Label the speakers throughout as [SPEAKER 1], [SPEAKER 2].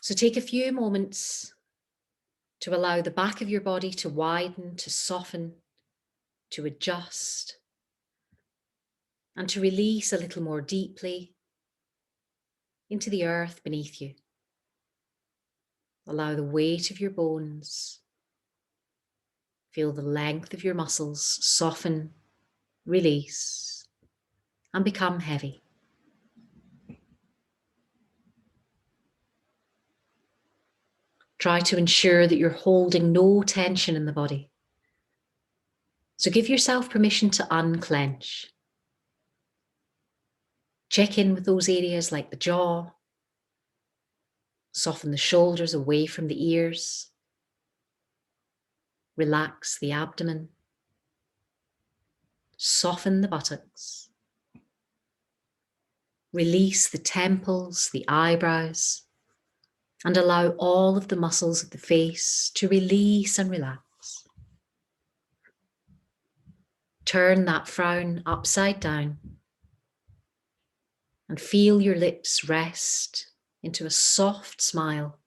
[SPEAKER 1] So take a few moments to allow the back of your body to widen, to soften, to adjust, and to release a little more deeply into the earth beneath you. Allow the weight of your bones, feel the length of your muscles soften, release, and become heavy. Try to ensure that you're holding no tension in the body. So give yourself permission to unclench. Check in with those areas like the jaw. Soften the shoulders away from the ears. Relax the abdomen. Soften the buttocks. Release the temples, the eyebrows, and allow all of the muscles of the face to release and relax. Turn that frown upside down and feel your lips rest into a soft smile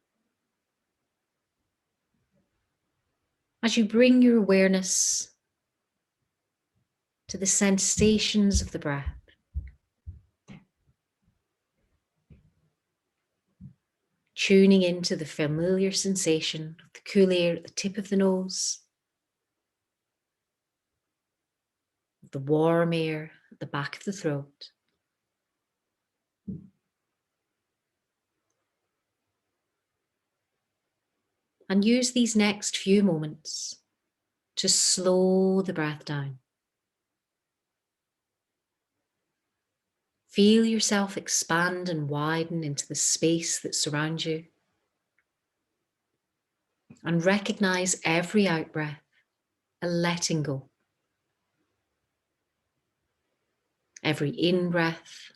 [SPEAKER 1] as you bring your awareness to the sensations of the breath. Tuning into the familiar sensation of the cool air at the tip of the nose, the warm air at the back of the throat. And use these next few moments to slow the breath down. Feel yourself expand and widen into the space that surrounds you. And recognize every out-breath a letting go. Every in-breath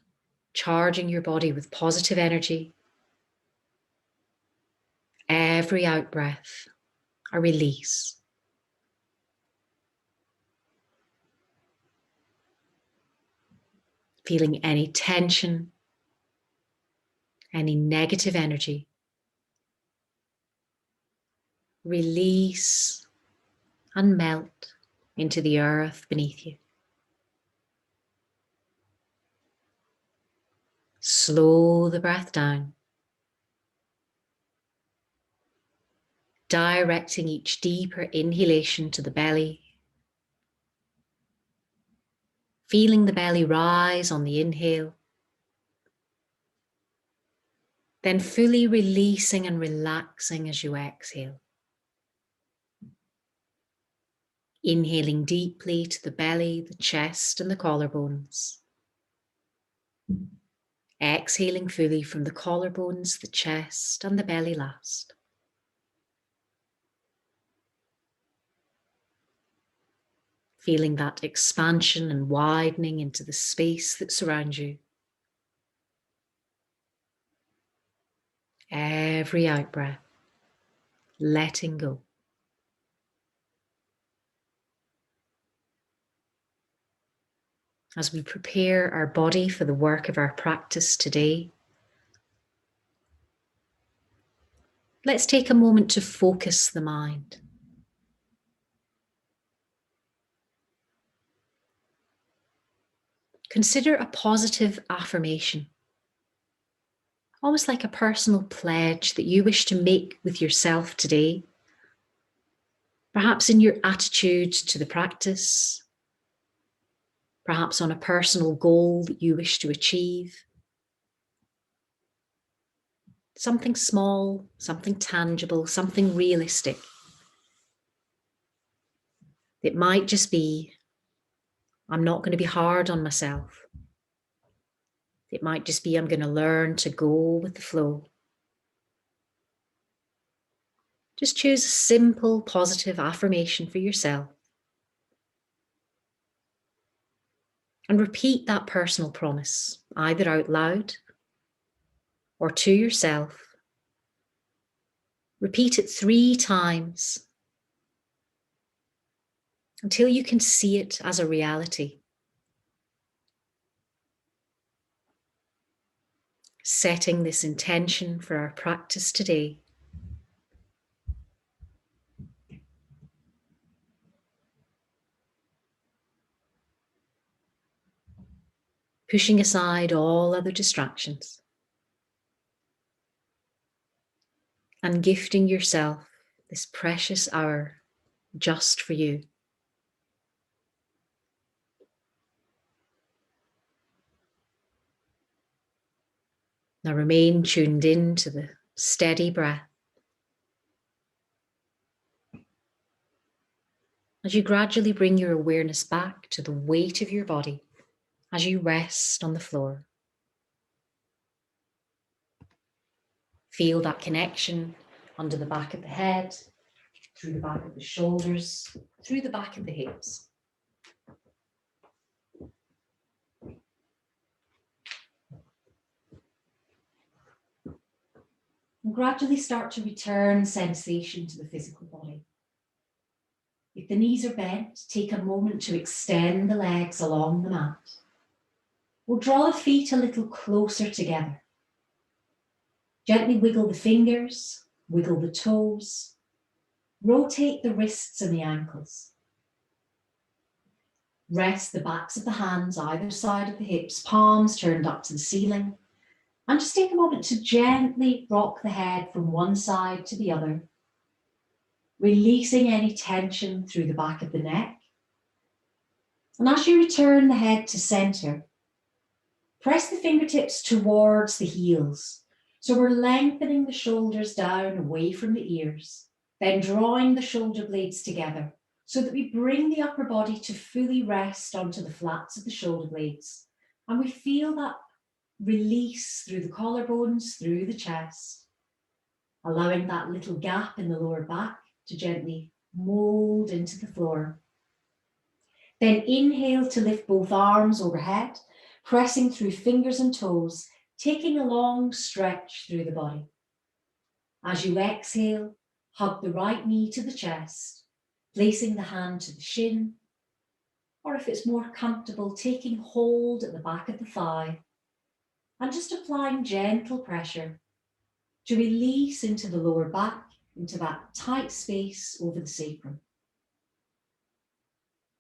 [SPEAKER 1] charging your body with positive energy. Every out-breath a release. Feeling any tension, any negative energy. Release and melt into the earth beneath you. Slow the breath down, directing each deeper inhalation to the belly, feeling the belly rise on the inhale, then fully releasing and relaxing as you exhale. Inhaling deeply to the belly, the chest, and the collarbones. Exhaling fully from the collarbones, the chest, and the belly last. Feeling that expansion and widening into the space that surrounds you. Every out-breath, letting go. As we prepare our body for the work of our practice today, let's take a moment to focus the mind. Consider a positive affirmation, almost like a personal pledge that you wish to make with yourself today, perhaps in your attitude to the practice, perhaps on a personal goal that you wish to achieve. Something small, something tangible, something realistic. It might just be, I'm not going to be hard on myself. It might just be, I'm going to learn to go with the flow. Just choose a simple, positive affirmation for yourself. And repeat that personal promise, either out loud or to yourself. Repeat it 3 times until you can see it as a reality. setting this intention for our practice today. Pushing aside all other distractions and gifting yourself this precious hour just for you. Now remain tuned in to the steady breath as you gradually bring your awareness back to the weight of your body as you rest on the floor. Feel that connection under the back of the head, through the back of the shoulders, through the back of the hips. And gradually start to return sensation to the physical body. If the knees are bent, take a moment to extend the legs along the mat. We'll draw the feet a little closer together. Gently wiggle the fingers, wiggle the toes, rotate the wrists and the ankles. Rest the backs of the hands either side of the hips, palms turned up to the ceiling. And just take a moment to gently rock the head from one side to the other, releasing any tension through the back of the neck. And as you return the head to center, press the fingertips towards the heels. So we're lengthening the shoulders down away from the ears, then drawing the shoulder blades together so that we bring the upper body to fully rest onto the flats of the shoulder blades. And we feel that release through the collarbones, through the chest, allowing that little gap in the lower back to gently mold into the floor. Then inhale to lift both arms overhead, pressing through fingers and toes, taking a long stretch through the body. As you exhale, hug the right knee to the chest, placing the hand to the shin, or if it's more comfortable, taking hold at the back of the thigh, and just applying gentle pressure to release into the lower back, into that tight space over the sacrum.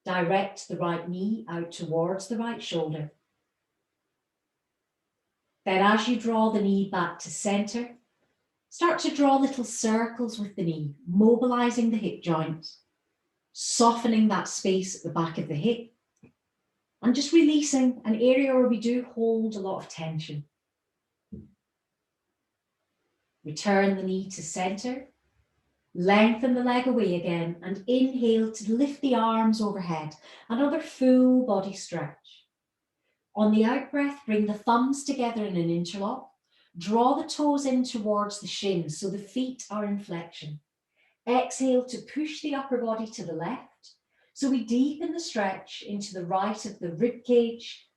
[SPEAKER 1] Direct the right knee out towards the right shoulder. Then as you draw the knee back to center, start to draw little circles with the knee, mobilizing the hip joint, softening that space at the back of the hip, and just releasing an area where we do hold a lot of tension. Return the knee to center, lengthen the leg away again, and inhale to lift the arms overhead, another full body stretch. On the out breath, bring the thumbs together in an interlock, draw the toes in towards the shins so the feet are in flexion. Exhale to push the upper body to the left, so we deepen the stretch into the right of the rib cage,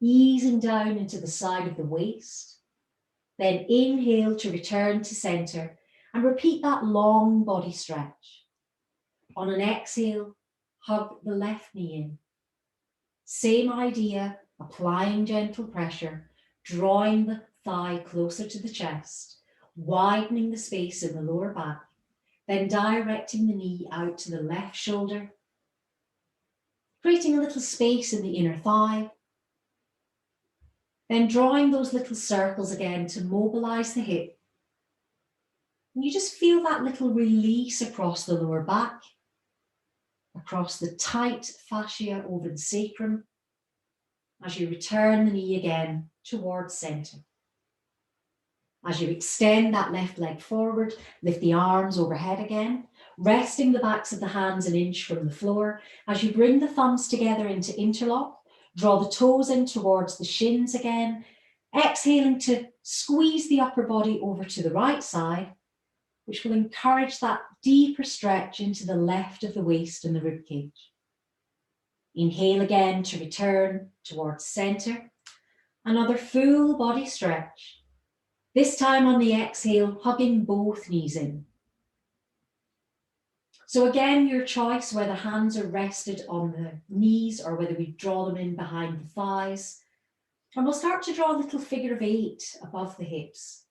[SPEAKER 1] easing down into the side of the waist. Then inhale to return to center and repeat that long body stretch. On an exhale, hug the left knee in. Same idea, applying gentle pressure, drawing the thigh closer to the chest, widening the space in the lower back, then directing the knee out to the left shoulder, creating a little space in the inner thigh, then drawing those little circles again to mobilize the hip. And you just feel that little release across the lower back, across the tight fascia over the sacrum, as you return the knee again towards center. As you extend that left leg forward, lift the arms overhead again, resting the backs of the hands an inch from the floor. As you bring the thumbs together into interlock, draw the toes in towards the shins again, exhaling to squeeze the upper body over to the right side, which will encourage that deeper stretch into the left of the waist and the rib cage. Inhale again to return towards center. Another full body stretch. This time on the exhale, hugging both knees in. So again, your choice, whether hands are rested on the knees or whether we draw them in behind the thighs. And we'll start to draw a little figure of 8 above the hips.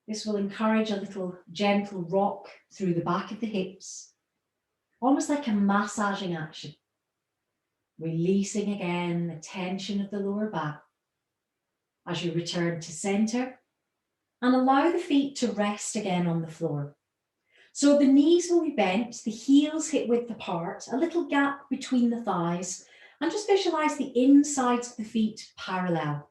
[SPEAKER 1] This will encourage a little gentle rock through the back of the hips, almost like a massaging action. Releasing again the tension of the lower back as you return to center and allow the feet to rest again on the floor. So the knees will be bent, the heels hip width apart, a little gap between the thighs, and just visualize the insides of the feet parallel.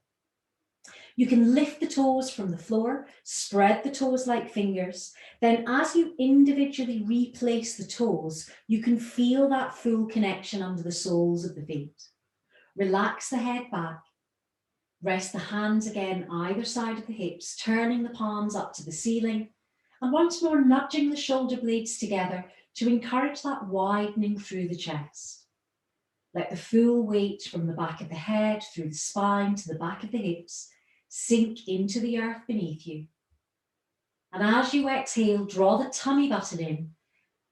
[SPEAKER 1] You can lift the toes from the floor, spread the toes like fingers. Then as you individually replace the toes, you can feel that full connection under the soles of the feet. Relax the head back. Rest the hands again either side of the hips, turning the palms up to the ceiling. And once more, nudging the shoulder blades together to encourage that widening through the chest. Let the full weight from the back of the head through the spine to the back of the hips sink into the earth beneath you. And as you exhale, draw the tummy button in,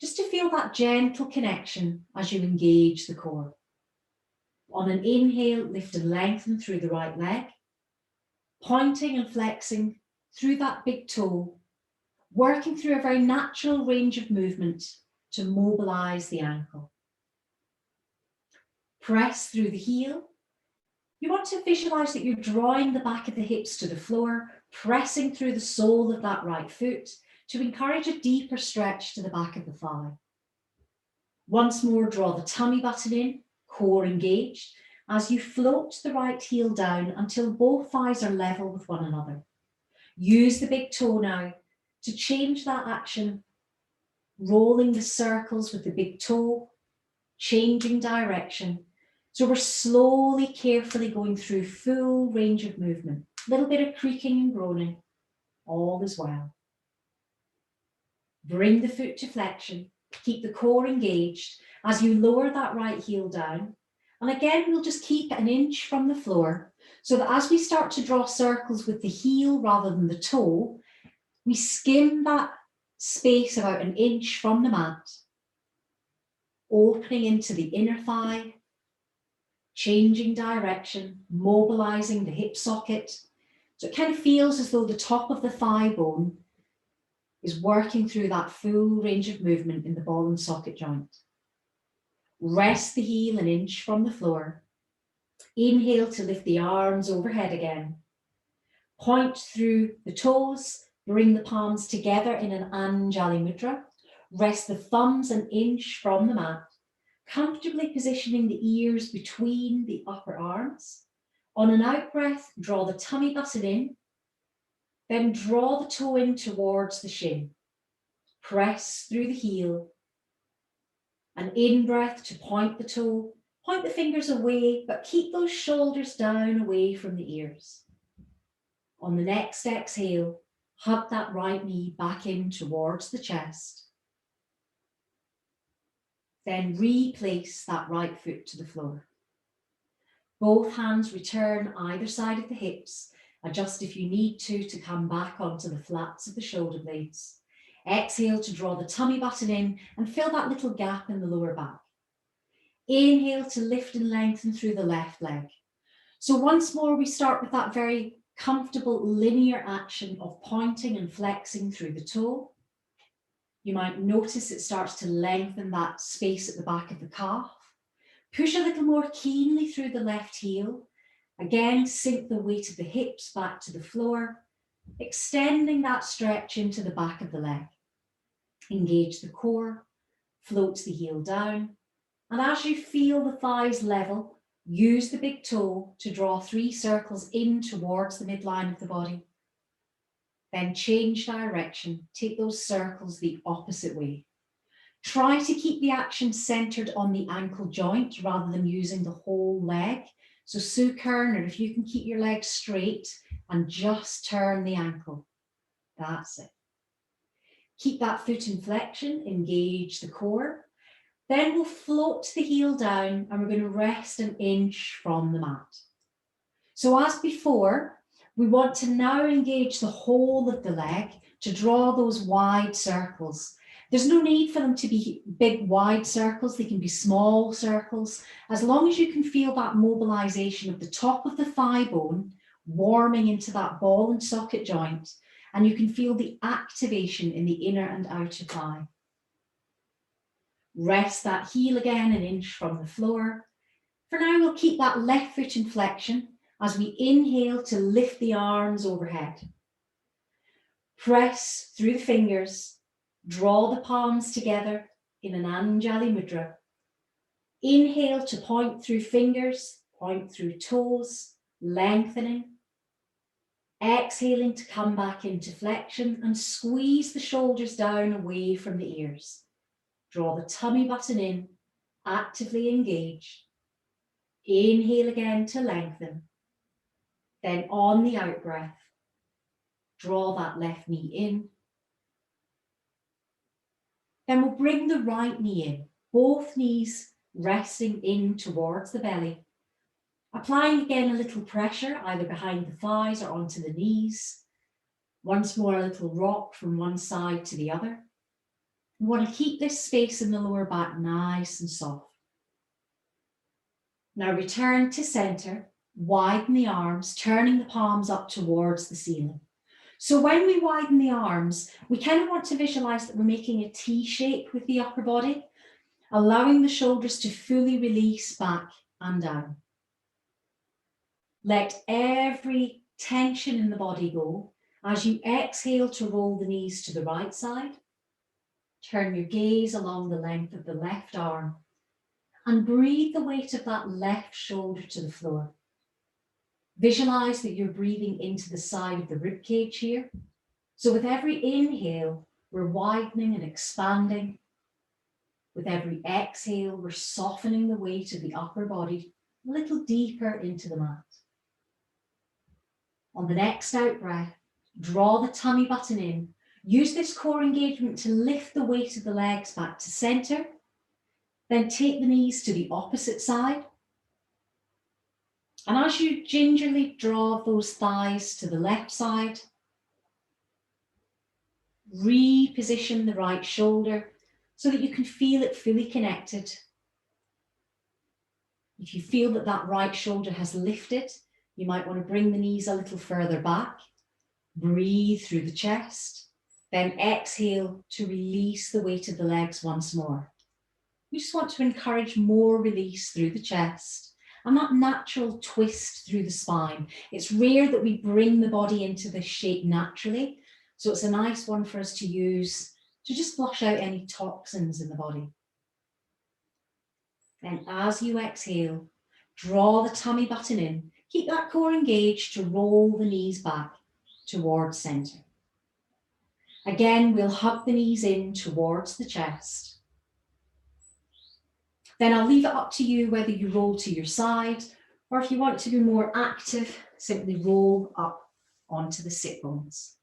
[SPEAKER 1] just to feel that gentle connection as you engage the core. On an inhale, lift and lengthen through the right leg, pointing and flexing through that big toe, working through a very natural range of movement to mobilize the ankle. Press through the heel. You want to visualize that you're drawing the back of the hips to the floor, pressing through the sole of that right foot to encourage a deeper stretch to the back of the thigh. Once more, draw the tummy button in, core engaged, as you float the right heel down until both thighs are level with one another. Use the big toe now to change that action, rolling the circles with the big toe, changing direction. So we're slowly, carefully going through full range of movement. A little bit of creaking and groaning, all is well. Bring the foot to flexion, keep the core engaged as you lower that right heel down. And again, we'll just keep an inch from the floor so that as we start to draw circles with the heel rather than the toe, we skim that space about an inch from the mat, opening into the inner thigh, changing direction, mobilizing the hip socket. So it kind of feels as though the top of the thigh bone is working through that full range of movement in the ball and socket joint. Rest the heel an inch from the floor. Inhale to lift the arms overhead again. Point through the toes, bring the palms together in an Anjali Mudra. Rest the thumbs an inch from the mat, comfortably positioning the ears between the upper arms. On an out breath, draw the tummy button in, then draw the toe in towards the shin. Press through the heel. An in-breath to point the toe, point the fingers away, but keep those shoulders down away from the ears. On the next exhale, hug that right knee back in towards the chest. Then replace that right foot to the floor. Both hands return either side of the hips. Adjust if you need to come back onto the flats of the shoulder blades. Exhale to draw the tummy button in and fill that little gap in the lower back. Inhale to lift and lengthen through the left leg. So once more, we start with that very comfortable linear action of pointing and flexing through the toe. You might notice it starts to lengthen that space at the back of the calf. Push a little more keenly through the left heel. Again, sink the weight of the hips back to the floor, extending that stretch into the back of the leg. Engage the core, float the heel down, and as you feel the thighs level, use the big toe to draw 3 circles in towards the midline of the body. Then change direction, take those circles the opposite way. Try to keep the action centered on the ankle joint rather than using the whole leg. So Sukarno, if you can keep your legs straight and just turn the ankle. That's it. Keep that foot in flexion, engage the core. Then we'll float the heel down and we're going to rest an inch from the mat. So as before, we want to now engage the whole of the leg to draw those wide circles.
[SPEAKER 2] There's no need for them to be big, wide circles. They can be small circles. As long as you can feel that mobilization of the top of the thigh bone warming into that ball and socket joint, and you can feel the activation in the inner and outer thigh. Rest that heel again an inch from the floor. For now, we'll keep that left foot in flexion as we inhale to lift the arms overhead. Press through the fingers, draw the palms together in an Anjali Mudra. Inhale to point through fingers, point through toes, lengthening. Exhaling to come back into flexion and squeeze the shoulders down away from the ears. Draw the tummy button in, actively engage. Inhale again to lengthen. Then on the out breath, draw that left knee in. Then we'll bring the right knee in, both knees resting in towards the belly. Applying again a little pressure, either behind the thighs or onto the knees. Once more, a little rock from one side to the other. We want to keep this space in the lower back nice and soft. Now return to center, widen the arms, turning the palms up towards the ceiling. So when we widen the arms, we kind of want to visualize that we're making a T shape with the upper body, allowing the shoulders to fully release back and down. Let every tension in the body go as you exhale to roll the knees to the right side. Turn your gaze along the length of the left arm and breathe the weight of that left shoulder to the floor. Visualize that you're breathing into the side of the ribcage here. So with every inhale, we're widening and expanding. With every exhale, we're softening the weight of the upper body a little deeper into the mat. On the next out breath, draw the tummy button in. Use this core engagement to lift the weight of the legs back to center. Then take the knees to the opposite side. And as you gingerly draw those thighs to the left side, reposition the right shoulder so that you can feel it fully connected. If you feel that that right shoulder has lifted, you might want to bring the knees a little further back. Breathe through the chest, then exhale to release the weight of the legs once more. We just want to encourage more release through the chest and that natural twist through the spine. It's rare that we bring the body into this shape naturally, so it's a nice one for us to use to just flush out any toxins in the body. Then as you exhale, draw the tummy button in. Keep that core engaged to roll the knees back towards center. Again, we'll hug the knees in towards the chest. Then I'll leave it up to you whether you roll to your side or if you want to be more active, simply roll up onto the sit bones.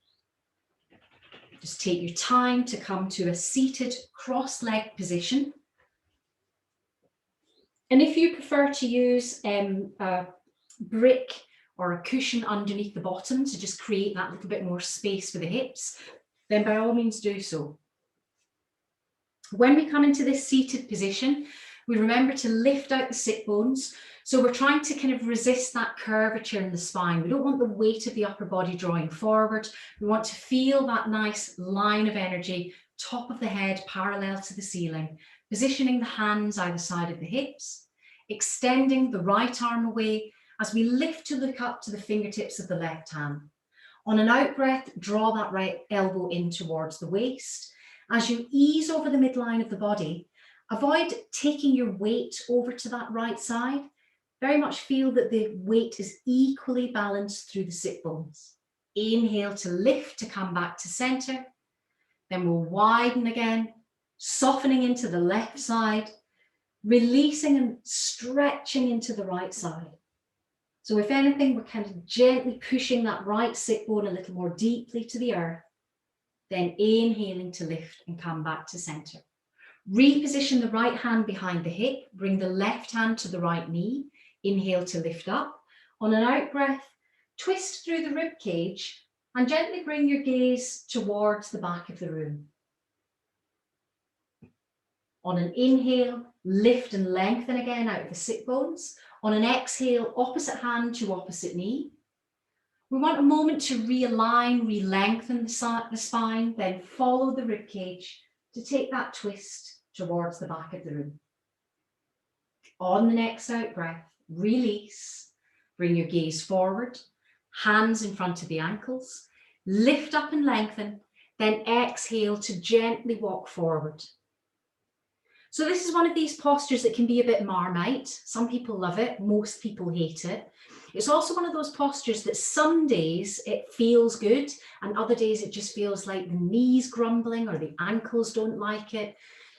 [SPEAKER 2] Just take your time to come to a seated cross-legged position. And if you prefer to use a brick or a cushion underneath the bottom to just create that little bit more space for the hips, then by all means do so. When we come into this seated position, we remember to lift out the sit bones. So we're trying to kind of resist that curvature in the spine. We don't want the weight of the upper body drawing forward. We want to feel that nice line of energy, top of the head parallel to the ceiling, positioning the hands either side of the hips, extending the right arm away as we lift to look up to the fingertips of the left hand. On an out breath, draw that right elbow in towards the waist. As you ease over the midline of the body, avoid taking your weight over to that right side. Very much feel that the weight is equally balanced through the sit bones. Inhale to lift to come back to center. Then we'll widen again, softening into the left side, releasing and stretching into the right side. So if anything, we're kind of gently pushing that right sit bone a little more deeply to the earth, then inhaling to lift and come back to center. Reposition the right hand behind the hip, bring the left hand to the right knee, inhale to lift up. On an out breath, twist through the rib cage and gently bring your gaze towards the back of the room. On an inhale, lift and lengthen again out of the sit bones. On an exhale, opposite hand to opposite knee. We want a moment to realign, re-lengthen the spine, then follow the rib cage to take that twist towards the back of the room. On the next out breath, release, bring your gaze forward, hands in front of the ankles, lift up and lengthen, then exhale to gently walk forward. So this is one of these postures that can be a bit Marmite. Some people love it, most people hate it. It's also one of those postures that some days it feels good and other days it just feels like the knees grumbling or the ankles don't like it.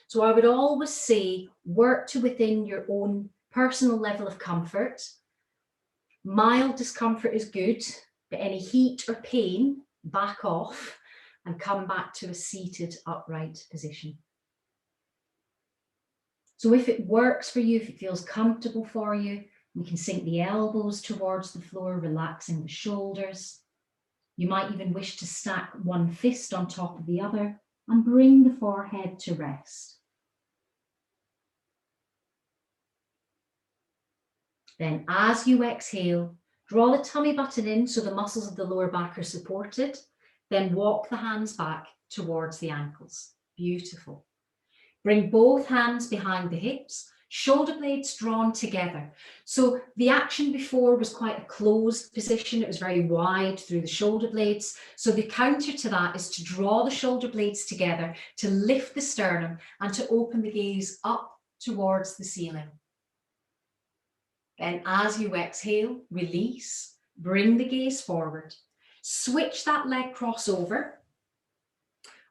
[SPEAKER 2] So I would always say work to within your own personal level of comfort. Mild discomfort is good, but any heat or pain, back off and come back to a seated upright position. So if it works for you, if it feels comfortable for you, you can sink the elbows towards the floor, relaxing the shoulders. You might even wish to stack one fist on top of the other and bring the forehead to rest. Then as you exhale, draw the tummy button in so the muscles of the lower back are supported. Then walk the hands back towards the ankles. Beautiful. Bring both hands behind the hips, shoulder blades drawn together. So the action before was quite a closed position. It was very wide through the shoulder blades. So the counter to that is to draw the shoulder blades together, to lift the sternum and to open the gaze up towards the ceiling. Then as you exhale, release, bring the gaze forward, switch that leg crossover.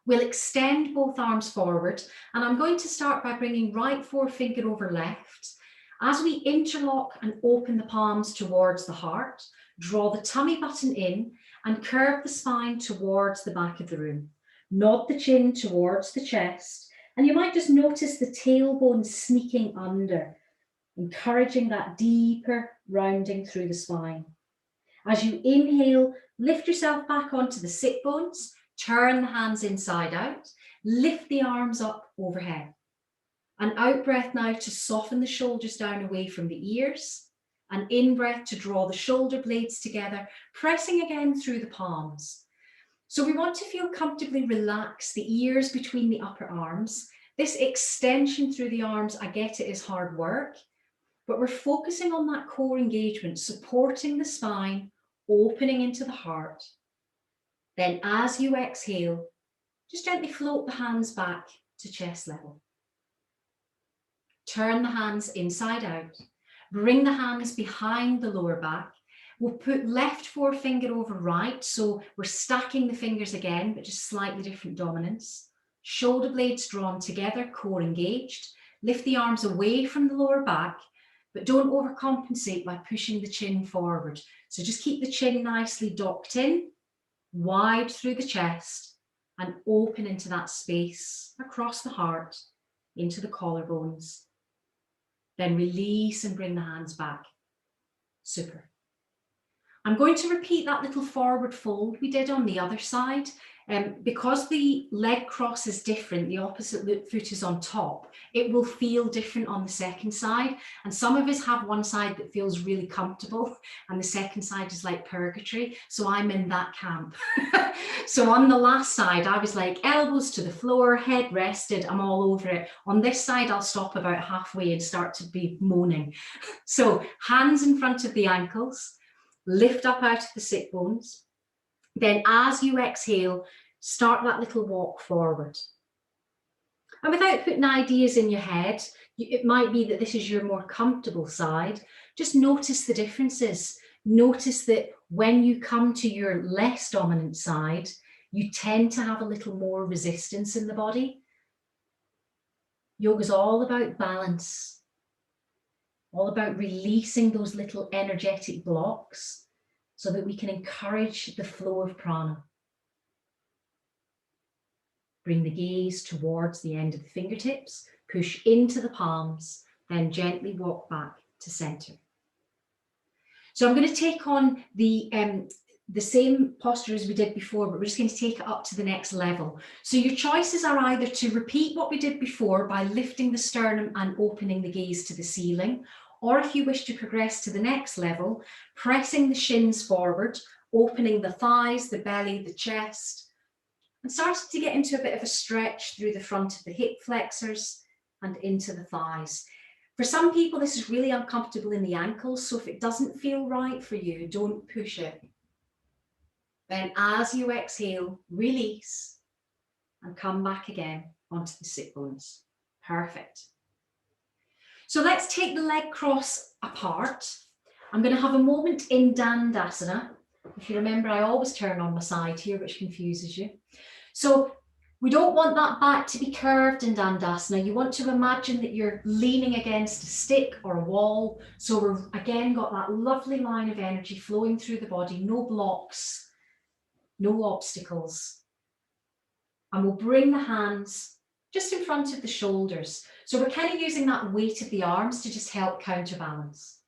[SPEAKER 2] We'll extend both arms forward, and I'm going to start by bringing right forefinger over left. As we interlock and open the palms towards the heart, draw the tummy button in and curve the spine towards the back of the room. Nod the chin towards the chest, and you might just notice the tailbone sneaking under, encouraging that deeper rounding through the spine. As you inhale, lift yourself back onto the sit bones, turn the hands inside out, lift the arms up overhead. An out breath now to soften the shoulders down away from the ears. An in breath to draw the shoulder blades together, pressing again through the palms. So we want to feel comfortably relaxed, the ears between the upper arms. This extension through the arms, I get it, is hard work, but we're focusing on that core engagement, supporting the spine, opening into the heart. Then as you exhale, just gently float the hands back to chest level. Turn the hands inside out. Bring the hands behind the lower back. We'll put left forefinger over right, so we're stacking the fingers again, but just slightly different dominance. Shoulder blades drawn together, core engaged. Lift the arms away from the lower back, but don't overcompensate by pushing the chin forward. So just keep the chin nicely docked in, wide through the chest, and open into that space across the heart, into the collarbones. Then release and bring the hands back. Super. I'm going to repeat that little forward fold we did on the other side. Because the leg cross is different, the opposite foot is on top, it will feel different on the second side. And some of us have one side that feels really comfortable and the second side is like purgatory. So I'm in that camp. So on the last side, I was like elbows to the floor, head rested, I'm all over it. On this side, I'll stop about halfway and start to be moaning. So hands in front of the ankles, lift up out of the sit bones. Then as you exhale, start that little walk forward. And without putting ideas in your head, it might be that this is your more comfortable side. Just notice the differences. Notice that when you come to your less dominant side, you tend to have a little more resistance in the body. Yoga is all about balance, all about releasing those little energetic blocks so that we can encourage the flow of prana. Bring the gaze towards the end of the fingertips, push into the palms, then gently walk back to center. So I'm going to take on the the same posture as we did before, but we're just going to take it up to the next level. So your choices are either to repeat what we did before by lifting the sternum and opening the gaze to the ceiling, or if you wish to progress to the next level, pressing the shins forward, opening the thighs, the belly, the chest, and starting to get into a bit of a stretch through the front of the hip flexors and into the thighs. For some people, this is really uncomfortable in the ankles, so if it doesn't feel right for you, don't push it. Then as you exhale, release and come back again onto the sit bones. Perfect. So let's take the leg cross apart. I'm going to have a moment in Dandasana. If you remember, I always turn on my side here, which confuses you. So we don't want that back to be curved in Dandasana. You want to imagine that you're leaning against a stick or a wall. So we've again got that lovely line of energy flowing through the body, no blocks, no obstacles. And we'll bring the hands just in front of the shoulders. So we're kind of using that weight of the arms to just help counterbalance.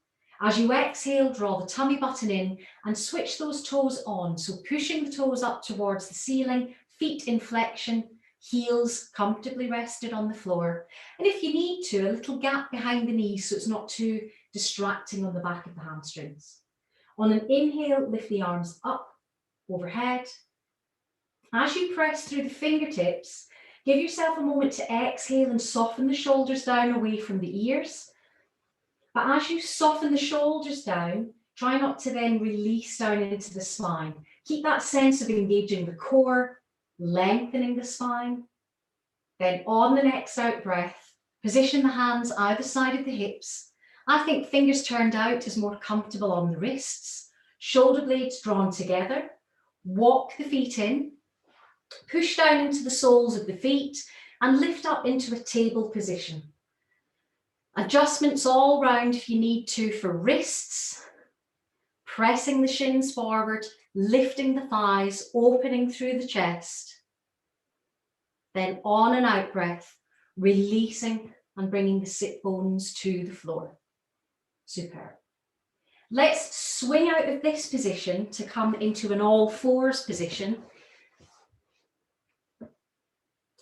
[SPEAKER 2] As you exhale, draw the tummy button in and switch those toes on. So pushing the toes up towards the ceiling, feet in flexion, heels comfortably rested on the floor. And if you need to, a little gap behind the knees so it's not too distracting on the back of the hamstrings. On an inhale, lift the arms up, overhead. As you press through the fingertips, give yourself a moment to exhale and soften the shoulders down away from the ears. But as you soften the shoulders down, try not to then release down into the spine. Keep that sense of engaging the core, lengthening the spine. Then on the next out breath, position the hands either side of the hips. I think fingers turned out is more comfortable on the wrists. Shoulder blades drawn together. Walk the feet in. Push down into the soles of the feet and lift up into a table position. Adjustments all round if you need to for wrists, pressing the shins forward, lifting the thighs, opening through the chest. Then on an out breath, releasing and bringing the sit bones to the floor. Superb. Let's swing out of this position to come into an all fours position.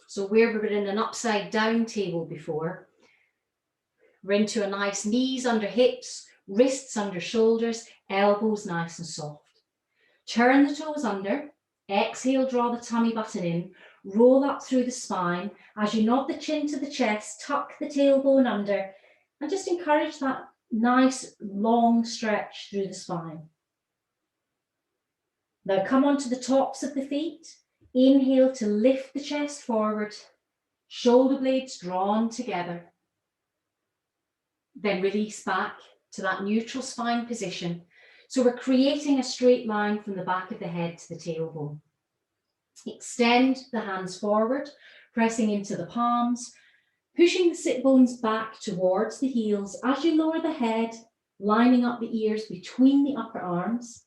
[SPEAKER 2] So where we were in an upside down table before, we're into a nice knees under hips, wrists under shoulders, elbows nice and soft. Turn the toes under, exhale, draw the tummy button in, roll up through the spine. As you nod the chin to the chest, tuck the tailbone under, and just encourage that nice long stretch through the spine. Now come onto the tops of the feet. Inhale to lift the chest forward, shoulder blades drawn together. Then release back to that neutral spine position. So we're creating a straight line from the back of the head to the tailbone. Extend the hands forward, pressing into the palms, pushing the sit bones back towards the heels as you lower the head, lining up the ears between the upper arms.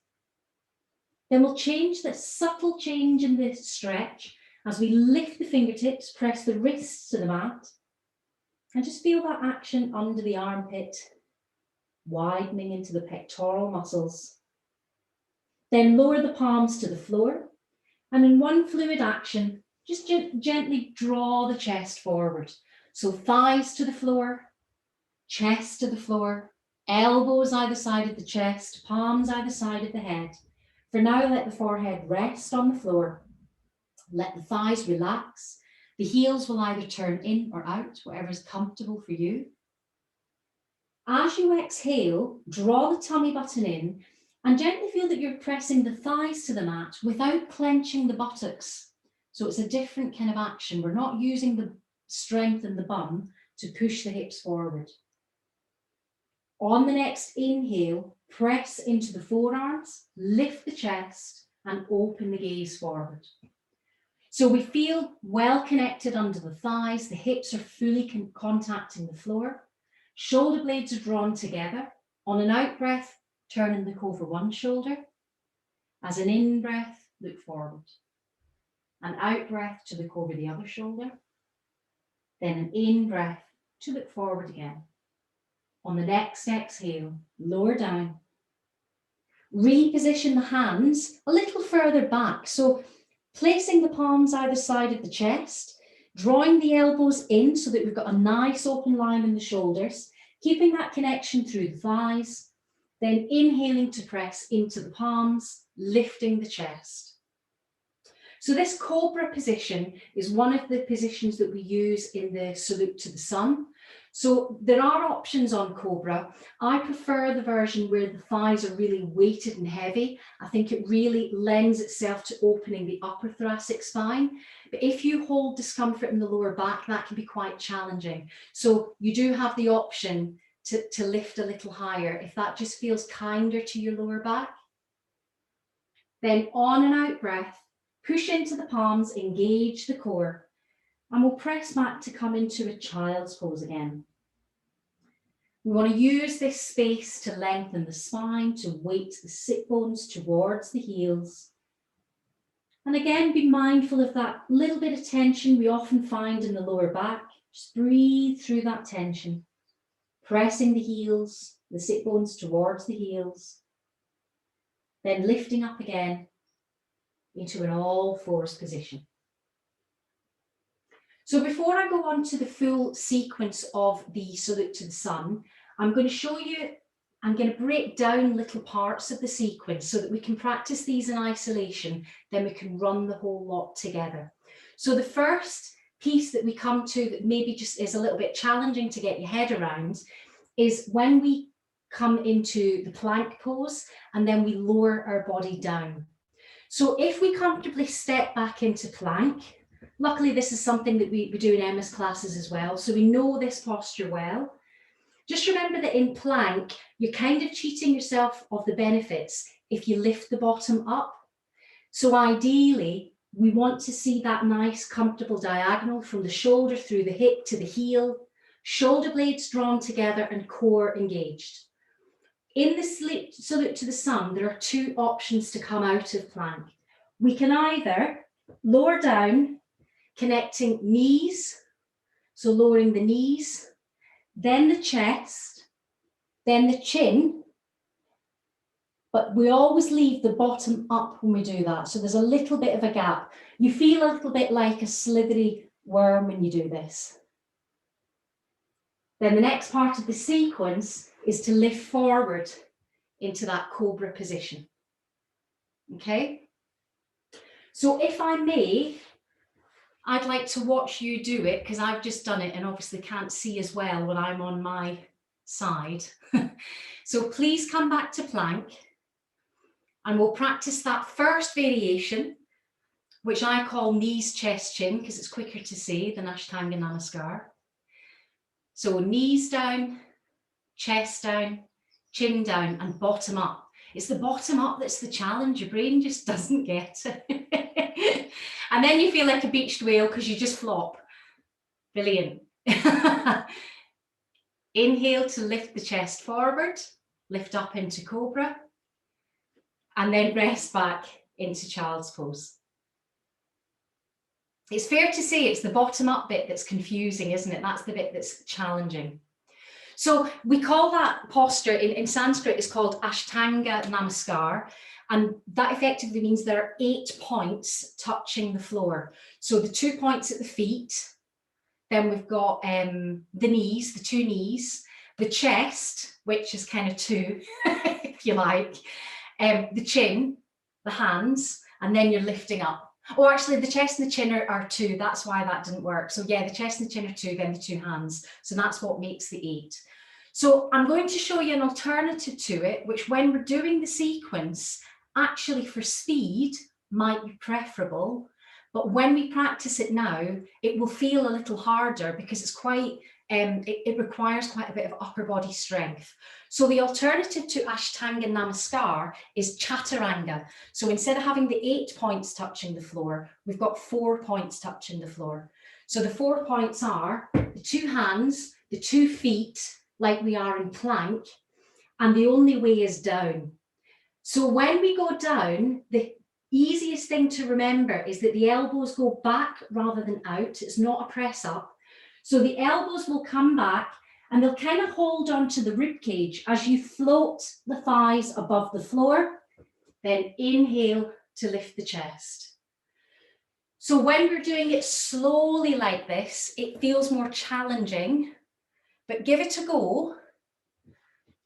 [SPEAKER 2] Then we'll change that subtle change in the stretch as we lift the fingertips, press the wrists to the mat, and just feel that action under the armpit, widening into the pectoral muscles. Then lower the palms to the floor, and in one fluid action, just gently draw the chest forward. So thighs to the floor, chest to the floor, elbows either side of the chest, palms either side of the head. For now, let the forehead rest on the floor. Let the thighs relax. The heels will either turn in or out, whatever is comfortable for you. As you exhale, draw the tummy button in and gently feel that you're pressing the thighs to the mat without clenching the buttocks. So it's a different kind of action. We're not using the strength in the bum to push the hips forward. On the next inhale, press into the forearms, lift the chest, and open the gaze forward. So we feel well connected under the thighs, the hips are fully contacting the floor, shoulder blades are drawn together. On an out breath, turn and look over one shoulder. As an in breath, look forward. An out breath to look over the other shoulder. Then an in breath to look forward again. On the next exhale, lower down. Reposition the hands a little further back. So placing the palms either side of the chest, drawing the elbows in so that we've got a nice open line in the shoulders, keeping that connection through the thighs, then inhaling to press into the palms, lifting the chest. So this cobra position is one of the positions that we use in the salute to the sun. So there are options on cobra. I prefer the version where the thighs are really weighted and heavy. I think it really lends itself to opening the upper thoracic spine. But if you hold discomfort in the lower back, that can be quite challenging. So you do have the option to lift a little higher if that just feels kinder to your lower back. Then on and out breath. Push into the palms, engage the core, and we'll press back to come into a child's pose again. We want to use this space to lengthen the spine, to weight the sit bones towards the heels. And again, be mindful of that little bit of tension we often find in the lower back. Just breathe through that tension, pressing the heels, the sit bones towards the heels, then lifting up again into an all fours position. So before I go on to the full sequence of the salute to the sun, I'm going to show you, I'm going to break down little parts of the sequence so that we can practice these in isolation, then we can run the whole lot together. So the first piece that we come to that maybe just is a little bit challenging to get your head around is when we come into the plank pose and then we lower our body down. So if we comfortably step back into plank, luckily this is something that we do in Emma's classes as well, so we know this posture well. Just remember that in plank, you're kind of cheating yourself of the benefits if you lift the bottom up. So ideally, we want to see that nice comfortable diagonal from the shoulder through the hip to the heel, shoulder blades drawn together and core engaged. In the salute to the sun, there are two options to come out of plank. We can either lower down, connecting knees, so lowering the knees, then the chest, then the chin, but we always leave the bottom up when we do that. So there's a little bit of a gap. You feel a little bit like a slithery worm when you do this. Then the next part of the sequence is to lift forward into that cobra position. Okay? So if I may, I'd like to watch you do it because I've just done it and obviously can't see as well when I'm on my side. So please come back to plank and we'll practice that first variation, which I call knees, chest, chin, because it's quicker to see than Ashtanga Namaskar. So knees down, chest down, chin down and bottom up. It's the bottom up that's the challenge. Your brain just doesn't get it. And then you feel like a beached whale because you just flop. Brilliant. Inhale to lift the chest forward, lift up into cobra, and then rest back into child's pose. It's fair to say it's the bottom up bit that's confusing, isn't it? That's the bit that's challenging. So we call that posture, in Sanskrit, it's called Ashtanga Namaskar. And that effectively means there are 8 points touching the floor. So the 2 points at the feet, then we've got the knees, the 2 knees, the chest, which is kind of 2, if you like, the chin, the hands, and then you're lifting up. Oh, actually, the chest and the chin are 2. That's why that didn't work. So yeah, the chest and the chin are 2, then the 2 hands. So that's what makes the 8. So I'm going to show you an alternative to it, which when we're doing the sequence, actually for speed might be preferable. But when we practice it now, it will feel a little harder because it's quite, it requires quite a bit of upper body strength. So the alternative to Ashtanga Namaskar is Chaturanga. So instead of having the 8 points touching the floor, we've got 4 points touching the floor. So the 4 points are the 2 hands, the 2 feet, like we are in plank, and the only way is down. So when we go down, the easiest thing to remember is that the elbows go back rather than out. It's not a press up. So the elbows will come back and they'll kind of hold on to the rib cage as you float the thighs above the floor. Then inhale to lift the chest. So when we're doing it slowly like this, it feels more challenging, but give it a go.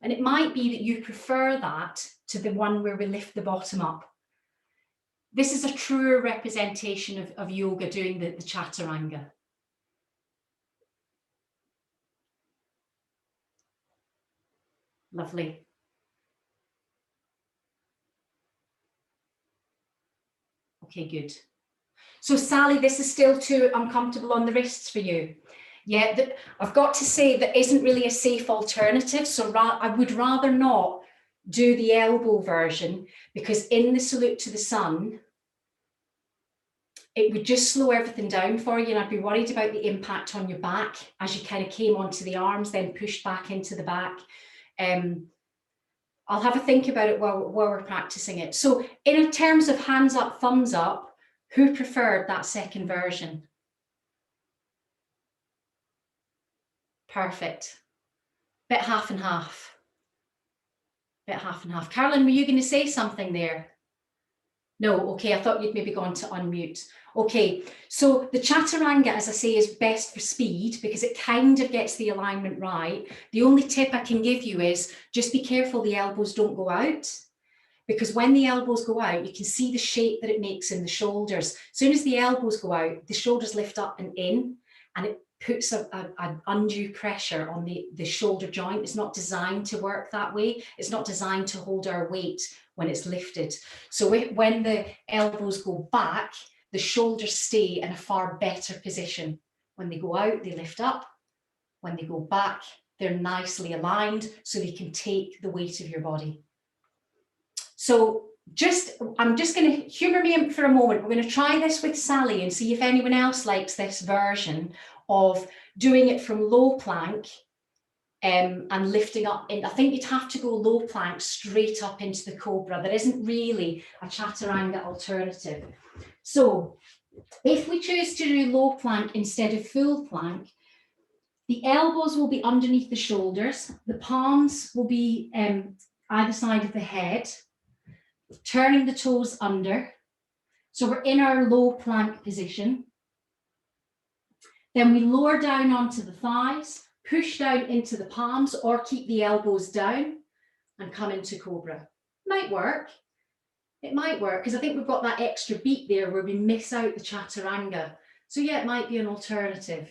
[SPEAKER 2] And it might be that you prefer that to the one where we lift the bottom up. This is a truer representation of yoga, doing the chaturanga. Lovely. Okay, good. So Sally, this is still too uncomfortable on the wrists for you. Yeah, I've got to say that isn't really a safe alternative. So I would rather not do the elbow version, because in the salute to the sun, it would just slow everything down for you. And I'd be worried about the impact on your back as you kind of came onto the arms, then pushed back into the back. I'll have a think about it while we're practicing it. So in terms of hands up, thumbs up, who preferred that second version? Perfect. Bit half and half. Bit half and half. Carolyn, were you going to say something there? No, okay, I thought you'd maybe gone to unmute. Okay, so the chaturanga, as I say, is best for speed because it kind of gets the alignment right. The only tip I can give you is just be careful the elbows don't go out, because when the elbows go out, you can see the shape that it makes in the shoulders. As soon as the elbows go out, the shoulders lift up and in, and it puts an undue pressure on the shoulder joint. It's not designed to work that way. It's not designed to hold our weight when it's lifted. So when the elbows go back, the shoulders stay in a far better position. When they go out, they lift up. When they go back, they're nicely aligned so they can take the weight of your body. So I'm just going to humour me for a moment. We're going to try this with Sally and see if anyone else likes this version of doing it from low plank and lifting up. I think you'd have to go low plank straight up into the cobra. There isn't really a chaturanga alternative. So if we choose to do low plank instead of full plank, the elbows will be underneath the shoulders. The palms will be either side of the head, turning the toes under. So we're in our low plank position. Then we lower down onto the thighs, push down into the palms, or keep the elbows down and come into cobra. Might work. It might work because I think we've got that extra beat there where we miss out the chaturanga. So yeah, it might be an alternative.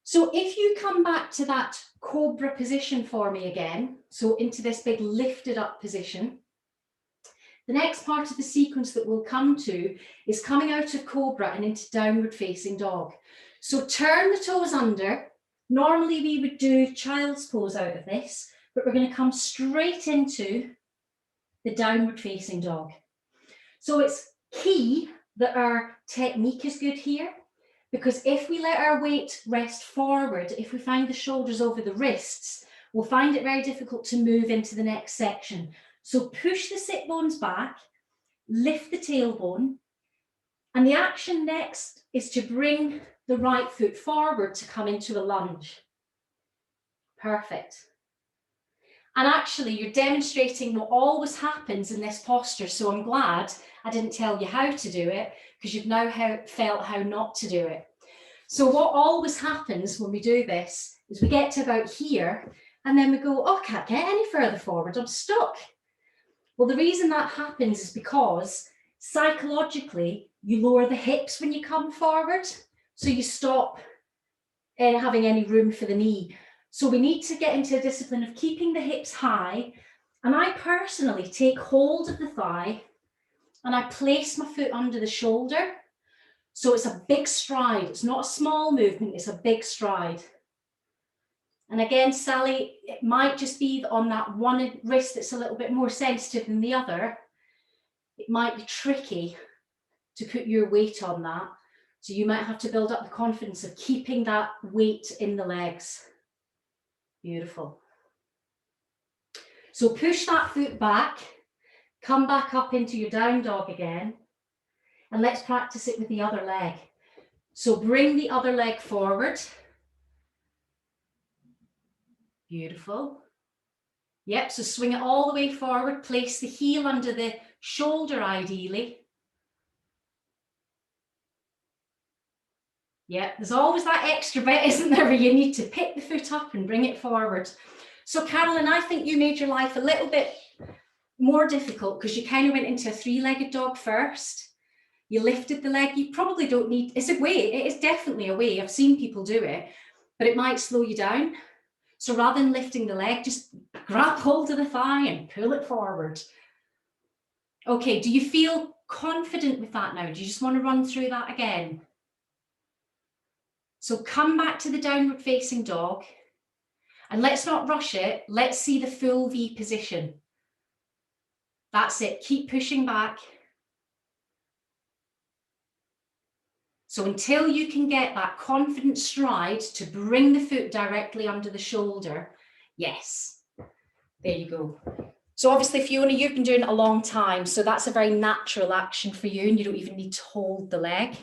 [SPEAKER 2] So if you come back to that cobra position for me again, so into this big lifted up position, the next part of the sequence that we'll come to is coming out of cobra and into downward facing dog. So turn the toes under. Normally we would do child's pose out of this, but we're going to come straight into the downward facing dog. So it's key that our technique is good here, because if we let our weight rest forward, if we find the shoulders over the wrists, we'll find it very difficult to move into the next section. So push the sit bones back, lift the tailbone, and the action next is to bring the right foot forward to come into a lunge. Perfect. And actually, you're demonstrating what always happens in this posture. So I'm glad I didn't tell you how to do it, because you've now felt how not to do it. So what always happens when we do this is we get to about here, and then we go, oh, I can't get any further forward, I'm stuck. Well, the reason that happens is because psychologically, you lower the hips when you come forward, so you stop having any room for the knee. So we need to get into a discipline of keeping the hips high. And I personally take hold of the thigh and I place my foot under the shoulder. So it's a big stride. It's not a small movement, it's a big stride. And again, Sally, it might just be on that one wrist that's a little bit more sensitive than the other. It might be tricky to put your weight on that. So you might have to build up the confidence of keeping that weight in the legs. Beautiful. So push that foot back, come back up into your down dog again, and let's practice it with the other leg. So bring the other leg forward. Beautiful. Yep, so swing it all the way forward, place the heel under the shoulder ideally. Yep, there's always that extra bit, isn't there, where you need to pick the foot up and bring it forward. So Carolyn, I think you made your life a little bit more difficult because you kind of went into a three-legged dog first. You lifted the leg. You probably don't need, it's a way, it is definitely a way. I've seen people do it, but it might slow you down. So rather than lifting the leg, just grab hold of the thigh and pull it forward. Okay, do you feel confident with that now? Do you just want to run through that again? So come back to the downward facing dog and let's not rush it. Let's see the full V position. That's it. Keep pushing back. So until you can get that confident stride to bring the foot directly under the shoulder, yes, there you go. So obviously, Fiona, you've been doing it a long time, so that's a very natural action for you and you don't even need to hold the leg.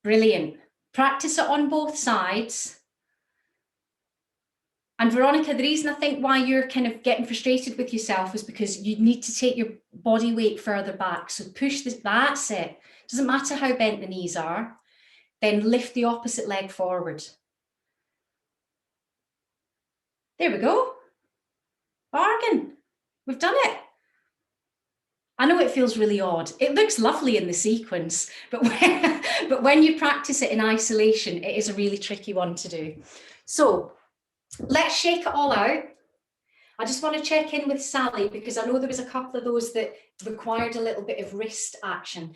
[SPEAKER 2] Brilliant. Practice it on both sides. And Veronica, the reason I think why you're kind of getting frustrated with yourself is because you need to take your body weight further back. So push this, that's it. Doesn't matter how bent the knees are. Then lift the opposite leg forward. There we go. Bargain. We've done it. I know it feels really odd. It looks lovely in the sequence, but when you practice it in isolation, it is a really tricky one to do. So let's shake it all out. I just want to check in with Sally because I know there was a couple of those that required a little bit of wrist action.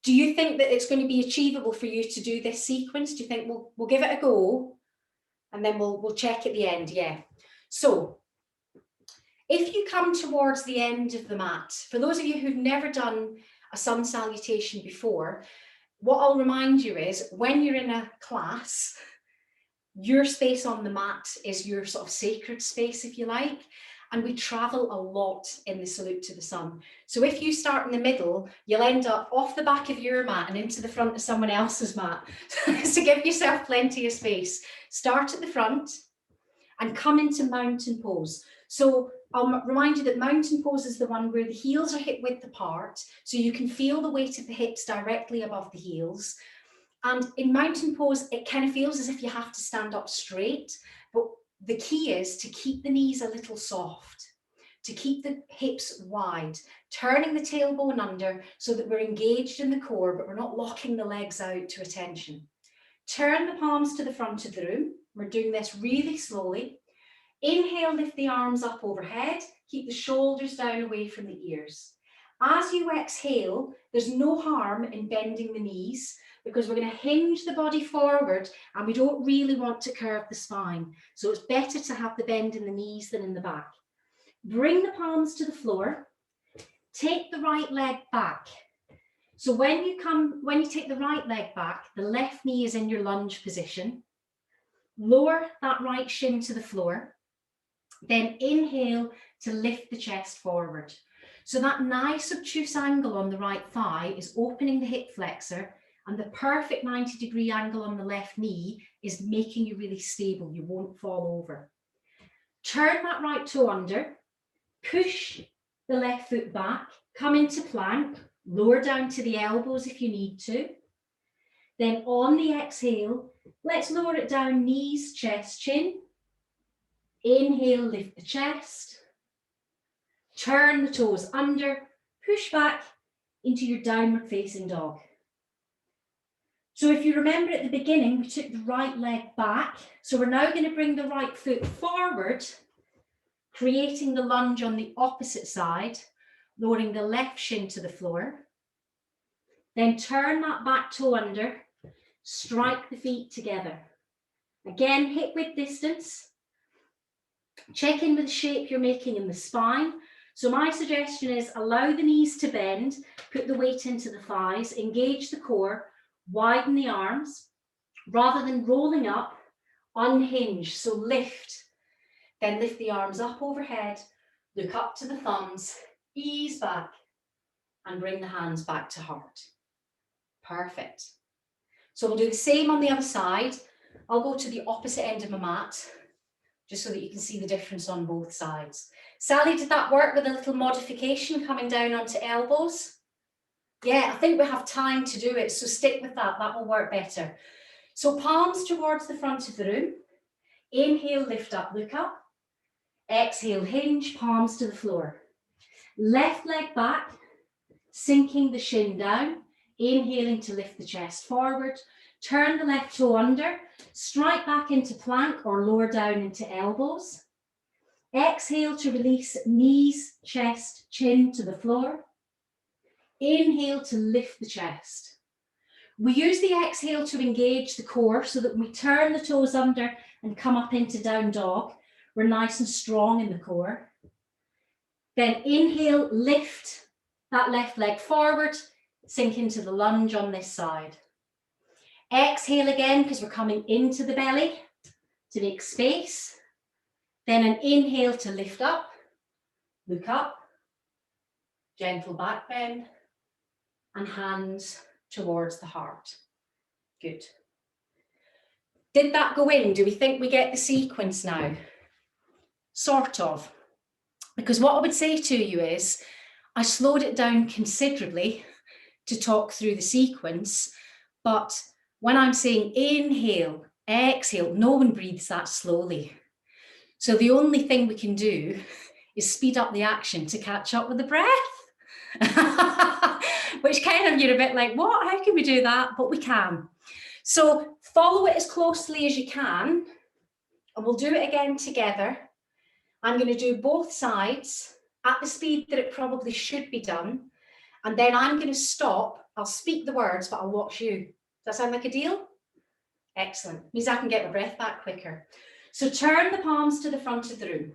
[SPEAKER 2] Do you think that it's going to be achievable for you to do this sequence? Do you think we'll give it a go and then we'll check at the end? Yeah. So if you come towards the end of the mat, for those of you who've never done a sun salutation before, what I'll remind you is when you're in a class, your space on the mat is your sort of sacred space, if you like, and we travel a lot in the salute to the sun. So if you start in the middle, you'll end up off the back of your mat and into the front of someone else's mat. So give yourself plenty of space. Start at the front and come into mountain pose. So I'll remind you that mountain pose is the one where the heels are hip width apart, so you can feel the weight of the hips directly above the heels. And in mountain pose, it kind of feels as if you have to stand up straight, but the key is to keep the knees a little soft, to keep the hips wide, turning the tailbone under so that we're engaged in the core, but we're not locking the legs out to attention. Turn the palms to the front of the room. We're doing this really slowly. Inhale, lift the arms up overhead, keep the shoulders down away from the ears. As you exhale, there's no harm in bending the knees because we're going to hinge the body forward and we don't really want to curve the spine. So it's better to have the bend in the knees than in the back. Bring the palms to the floor. Take the right leg back. So when you take the right leg back, the left knee is in your lunge position. Lower that right shin to the floor. Then inhale to lift the chest forward. So that nice obtuse angle on the right thigh is opening the hip flexor, and the perfect 90-degree angle on the left knee is making you really stable. You won't fall over. Turn that right toe under, push the left foot back, come into plank, lower down to the elbows if you need to. Then on the exhale, let's lower it down, knees, chest, chin. Inhale, lift the chest. Turn the toes under, push back into your downward facing dog. So if you remember at the beginning, we took the right leg back. So we're now going to bring the right foot forward, creating the lunge on the opposite side, lowering the left shin to the floor. Then turn that back toe under, strike the feet together. Again, hip width distance. Check in with the shape you're making in the spine. So my suggestion is allow the knees to bend, put the weight into the thighs, engage the core, widen the arms, rather than rolling up, unhinge. So lift, then lift the arms up overhead, look up to the thumbs, ease back, and bring the hands back to heart. Perfect. So we'll do the same on the other side. I'll go to the opposite end of my mat, just so that you can see the difference on both sides. Sally, did that work with a little modification coming down onto elbows? Yeah, I think we have time to do it, so stick with that, that will work better. So palms towards the front of the room. Inhale, lift up, look up. Exhale, hinge, palms to the floor. Left leg back, sinking the shin down. Inhaling to lift the chest forward. Turn the left toe under. Strike back into plank or lower down into elbows. Exhale to release knees, chest, chin to the floor. Inhale to lift the chest. We use the exhale to engage the core so that when we turn the toes under and come up into down dog, we're nice and strong in the core. Then inhale, lift that left leg forward, sink into the lunge on this side. Exhale again, because we're coming into the belly to make space. Then an inhale to lift up, look up, gentle back bend, and hands towards the heart. Good. Did that go in? Do we think we get the sequence now? Sort of. Because what I would say to you is, I slowed it down considerably to talk through the sequence, but when I'm saying inhale, exhale, no one breathes that slowly. So the only thing we can do is speed up the action to catch up with the breath. Which kind of, you're a bit like, what? How can we do that? But we can. So follow it as closely as you can, and we'll do it again together. I'm going to do both sides at the speed that it probably should be done. And then I'm going to stop. I'll speak the words, but I'll watch you. Does that sound like a deal? Excellent. Means I can get my breath back quicker. So turn the palms to the front of the room.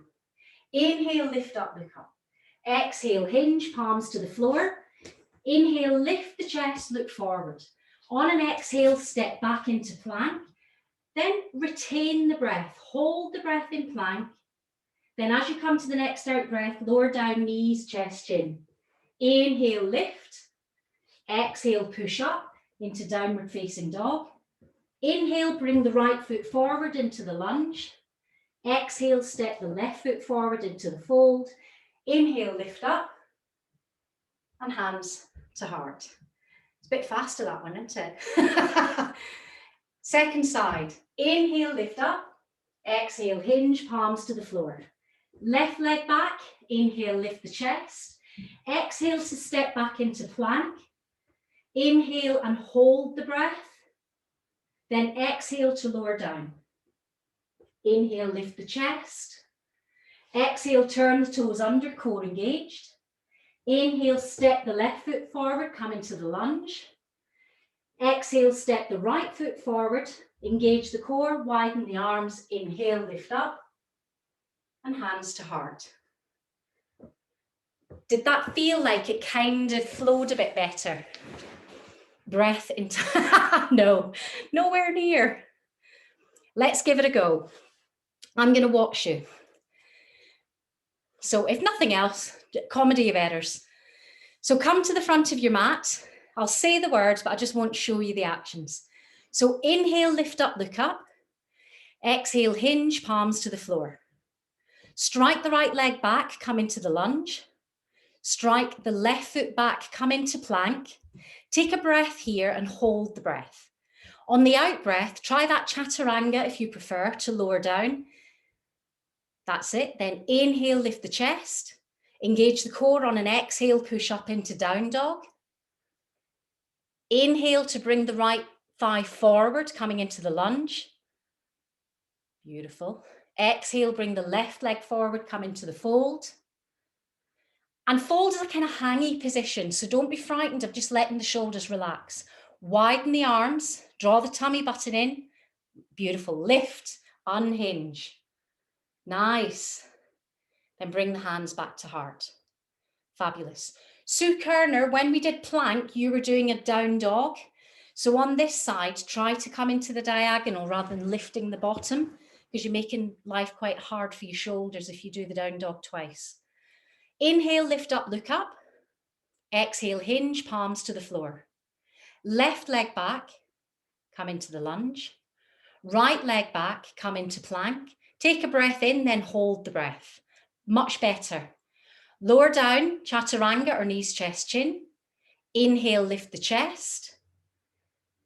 [SPEAKER 2] Inhale, lift up, look up. Exhale, hinge, palms to the floor. Inhale, lift the chest, look forward. On an exhale, step back into plank. Then retain the breath. Hold the breath in plank. Then as you come to the next out breath, lower down knees, chest, chin. Inhale, lift. Exhale, push up into downward facing dog. Inhale, bring the right foot forward into the lunge. Exhale, step the left foot forward into the fold. Inhale, lift up. And hands to heart. It's a bit faster, that one, isn't it? Second side. Inhale, lift up. Exhale, hinge, palms to the floor. Left leg back. Inhale, lift the chest. Exhale to step back into plank. Inhale and hold the breath. Then exhale to lower down. Inhale, lift the chest. Exhale, turn the toes under, core engaged. Inhale, step the left foot forward, come into the lunge. Exhale, step the right foot forward, engage the core, widen the arms. Inhale, lift up, and hands to heart. Did that feel like it kind of flowed a bit better? Breath into, no, nowhere near. Let's give it a go. I'm going to watch you. So if nothing else, comedy of errors. So come to the front of your mat. I'll say the words, but I just won't show you the actions. So inhale, lift up, look up. Exhale, hinge, palms to the floor. Strike the right leg back, come into the lunge. Strike the left foot back, come into plank. Take a breath here and hold the breath. On the out breath, try that chaturanga if you prefer to lower down. That's it. Then inhale, lift the chest. Engage the core on an exhale, push up into down dog. Inhale to bring the right thigh forward, coming into the lunge. Beautiful. Exhale, bring the left leg forward, come into the fold. And fold is a kind of hangy position, so don't be frightened of just letting the shoulders relax. Widen the arms, draw the tummy button in. Beautiful. Lift, unhinge. Nice. Then bring the hands back to heart. Fabulous. Sue Kerner, when we did plank, you were doing a down dog. So on this side, try to come into the diagonal rather than lifting the bottom, because you're making life quite hard for your shoulders if you do the down dog twice. Inhale, lift up, look up. Exhale, hinge, palms to the floor. Left leg back, come into the lunge.
[SPEAKER 1] Right leg back, come into plank. Take a breath in, then hold the breath. Much better. Lower down, chaturanga or knees, chest, chin. Inhale, lift the chest.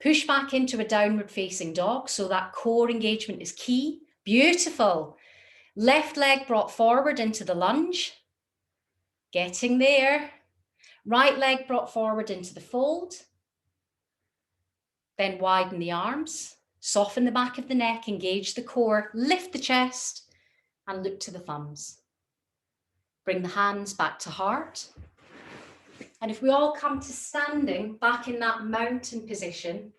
[SPEAKER 1] Push back into a downward facing dog, so that core engagement is key. Beautiful. Left leg brought forward into the lunge. Getting there. Right leg brought forward into the fold. Then widen the arms. Soften the back of the neck, engage the core, lift the chest, and look to the thumbs. Bring the hands back to heart. And if we all come to standing back in that mountain position,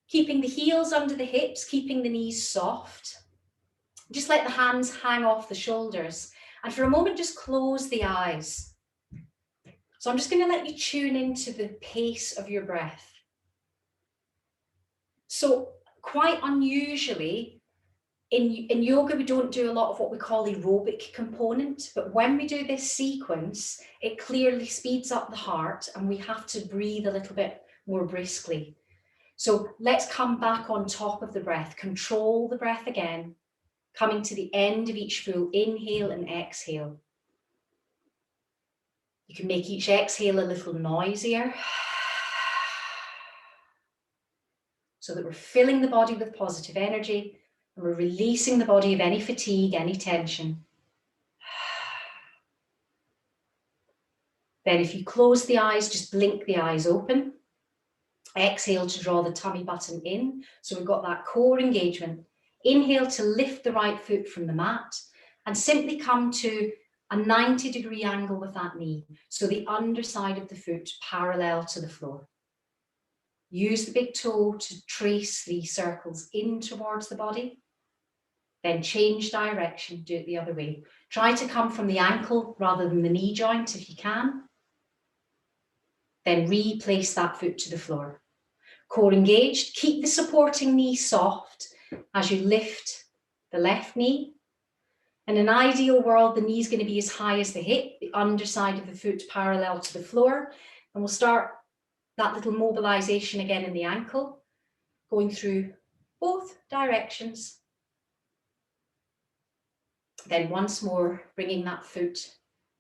[SPEAKER 1] keeping the heels under the hips, keeping the knees soft, just let the hands hang off the shoulders. And for a moment, just close the eyes. So I'm just going to let you tune into the pace of your breath. So quite unusually, in yoga, we don't do a lot of what we call aerobic component, but when we do this sequence, it clearly speeds up the heart and we have to breathe a little bit more briskly. So let's come back on top of the breath, control the breath again, coming to the end of each full inhale and exhale. You can make each exhale a little noisier, so that we're filling the body with positive energy and we're releasing the body of any fatigue, any tension. Then if you close the eyes, just blink the eyes open. Exhale to draw the tummy button in. So we've got that core engagement. Inhale to lift the right foot from the mat and simply come to a 90-degree angle with that knee. So the underside of the foot parallel to the floor. Use the big toe to trace the circles in towards the body. Then change direction, do it the other way. Try to come from the ankle rather than the knee joint if you can. Then replace that foot to the floor. Core engaged, keep the supporting knee soft as you lift the left knee. In an ideal world, the knee is going to be as high as the hip, the underside of the foot parallel to the floor. And we'll start that little mobilization again in the ankle, going through both directions. Then once more, bringing that foot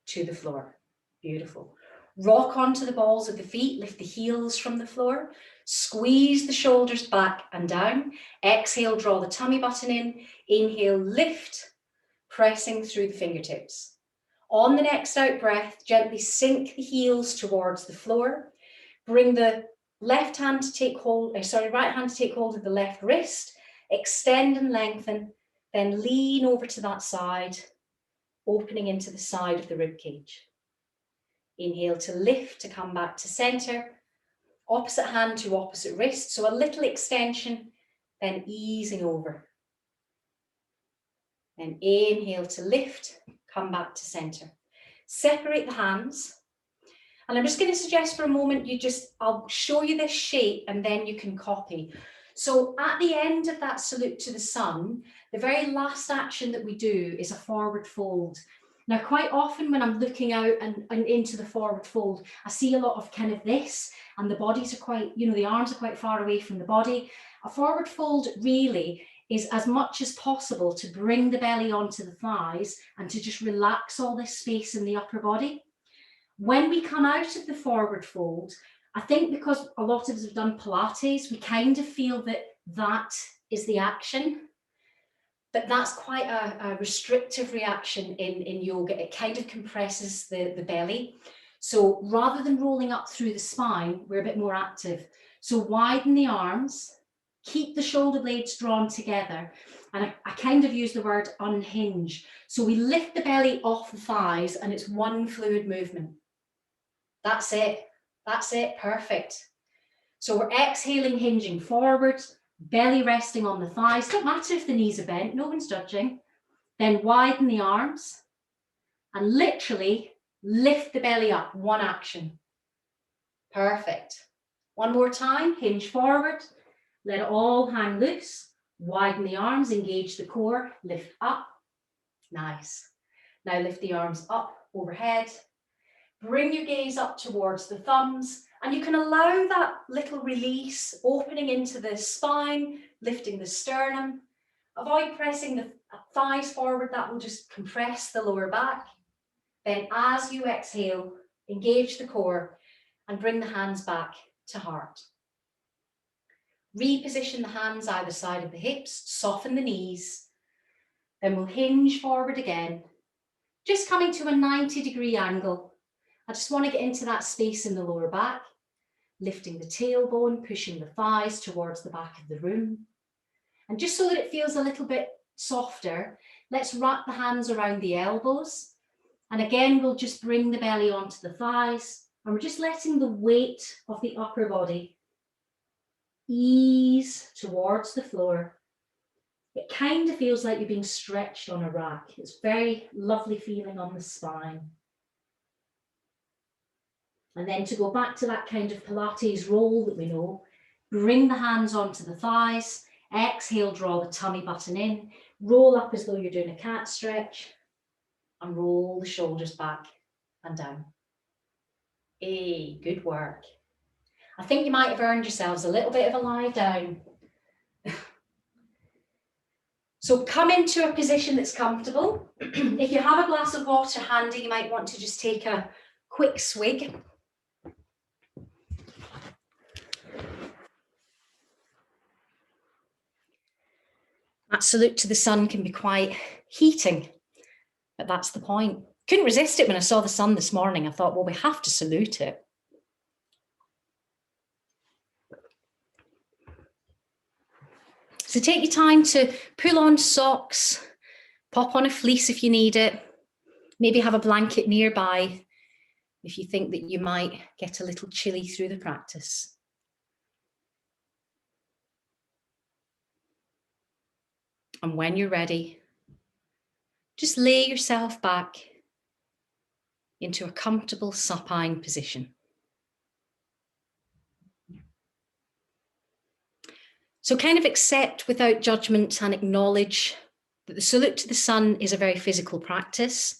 [SPEAKER 1] to the floor. Beautiful. Rock onto the balls of the feet, lift the heels from the floor, squeeze the shoulders back and down. Exhale, draw the tummy button in. Inhale, lift, pressing through the fingertips. On the next out breath, gently sink the heels towards the floor. Bring the right hand to take hold of the left wrist. Extend and lengthen, then lean over to that side, opening into the side of the rib cage. Inhale to lift, to come back to center. Opposite hand to opposite wrist. So a little extension, then easing over. Then inhale to lift, come back to center. Separate the hands. And I'm just going to suggest for a moment, I'll show you this shape and then you can copy. So at the end of that salute to the sun, the very last action that we do is a forward fold. Now, quite often when I'm looking out and into the forward fold, I see a lot of kind of this, and the bodies are quite, the arms are quite far away from the body. A forward fold really is as much as possible to bring the belly onto the thighs and to just relax all this space in the upper body. When we come out of the forward fold, I think because a lot of us have done Pilates, we kind of feel that that is the action. But that's quite a restrictive reaction in yoga. It kind of compresses the belly. So rather than rolling up through the spine, we're a bit more active. So widen the arms, keep the shoulder blades drawn together. And I kind of use the word unhinge. So we lift the belly off the thighs and it's one fluid movement. That's it. That's it. Perfect. So we're exhaling, hinging forward, belly resting on the thighs. Don't matter if the knees are bent, no one's judging. Then widen the arms and literally lift the belly up, one action. Perfect. One more time, hinge forward, let it all hang loose, widen the arms, engage the core, lift up. Nice. Now lift the arms up overhead,
[SPEAKER 2] Bring your gaze up towards the thumbs, and you can allow that little release, opening into the spine, lifting the sternum. Avoid pressing the thighs forward, that will just compress the lower back. Then as you exhale, engage the core and bring the hands back to heart. Reposition the hands either side of the hips, soften the knees. Then we'll hinge forward again, just coming to a 90-degree angle. I just want to get into that space in the lower back, lifting the tailbone, pushing the thighs towards the back of the room. And just so that it feels a little bit softer, let's wrap the hands around the elbows. And again, we'll just bring the belly onto the thighs, and we're just letting the weight of the upper body ease towards the floor. It kind of feels like you're being stretched on a rack. It's very lovely feeling on the spine. And then to go back to that kind of Pilates roll that we know, bring the hands onto the thighs, exhale, draw the tummy button in, roll up as though you're doing a cat stretch, and roll the shoulders back and down. Hey, good work. I think you might have earned yourselves a little bit of a lie down. So come into a position that's comfortable. If you have a glass of water handy, you might want to just take a quick swig. That salute to the sun can be quite heating, but that's the point. Couldn't resist it when I saw the sun this morning. I thought, well, we have to salute it. So take your time to pull on socks, pop on a fleece if you need it, maybe have a blanket nearby if you think that you might get a little chilly through the practice. And when you're ready, just lay yourself back into a comfortable supine position. So kind of accept without judgment and acknowledge that the salute to the sun is a very physical practice,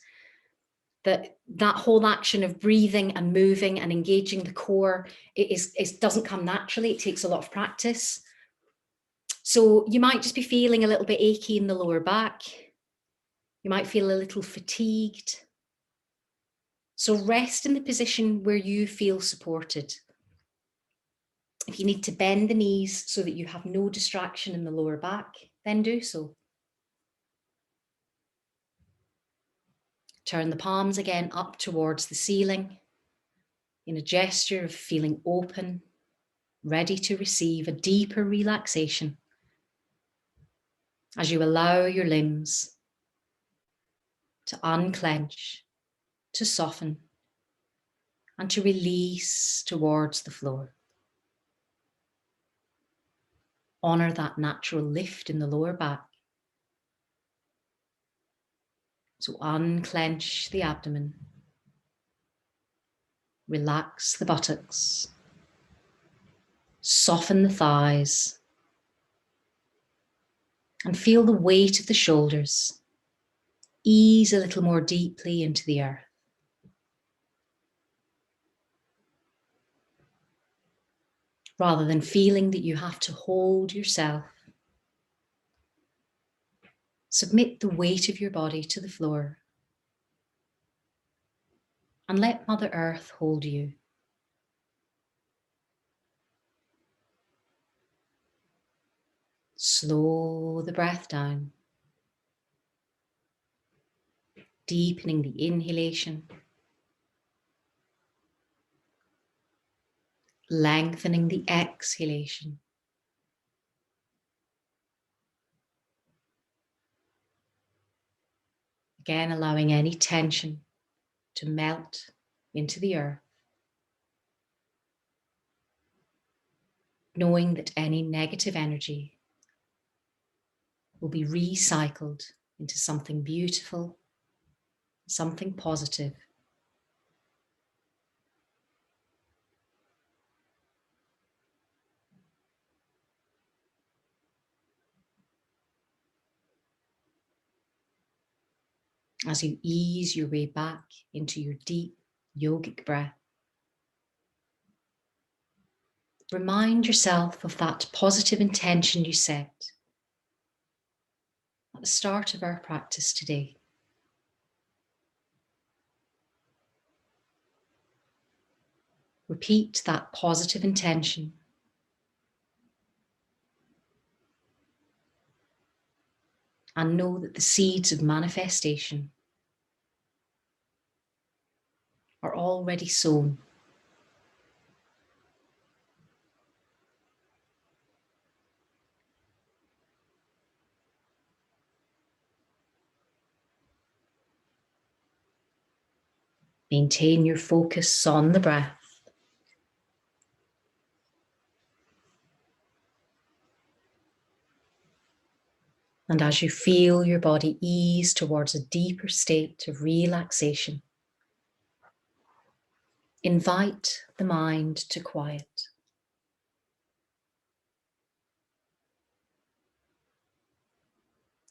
[SPEAKER 2] that whole action of breathing and moving and engaging the core, it doesn't come naturally, it takes a lot of practice. So you might just be feeling a little bit achy in the lower back. You might feel a little fatigued. So rest in the position where you feel supported. If you need to bend the knees so that you have no distraction in the lower back, then do so. Turn the palms again up towards the ceiling in a gesture of feeling open, ready to receive a deeper relaxation as you allow your limbs to unclench, to soften, and to release towards the floor. Honor that natural lift in the lower back. So unclench the abdomen, relax the buttocks, soften the thighs, and feel the weight of the shoulders ease a little more deeply into the earth. Rather than feeling that you have to hold yourself, submit the weight of your body to the floor and let Mother Earth hold you. Slow the breath down, deepening the inhalation, lengthening the exhalation. Again, allowing any tension to melt into the earth, knowing that any negative energy will be recycled into something beautiful, something positive. As you ease your way back into your deep,
[SPEAKER 1] yogic breath. Remind yourself of that positive intention you set at the start of our practice today. Repeat that positive intention. And know that the seeds of manifestation are already sown. Maintain your focus on the breath. And as you feel your body ease towards a deeper state of relaxation, invite the mind to quiet.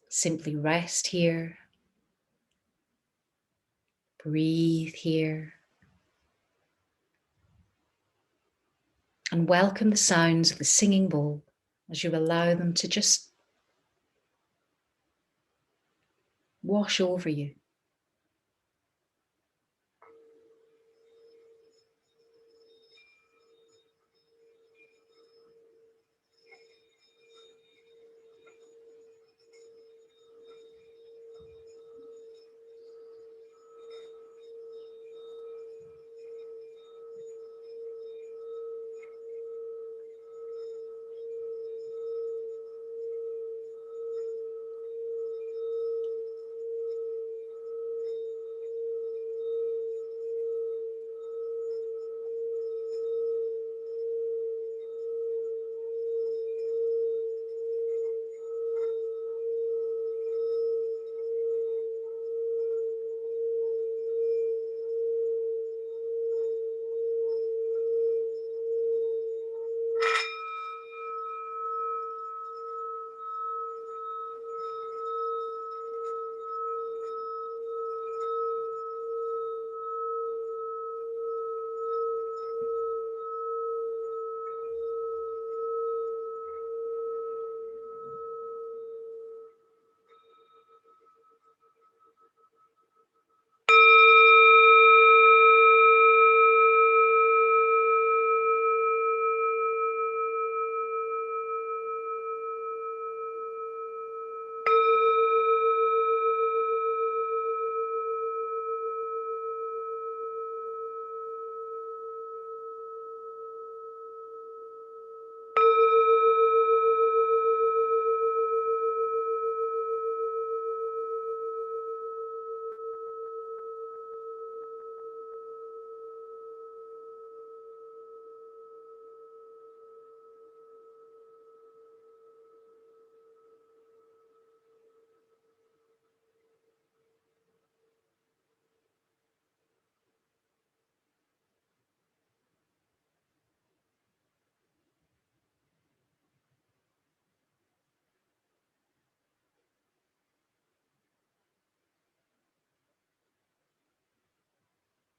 [SPEAKER 1] Simply rest here, breathe here, and welcome the sounds of the singing bowl as you allow them to just wash over you.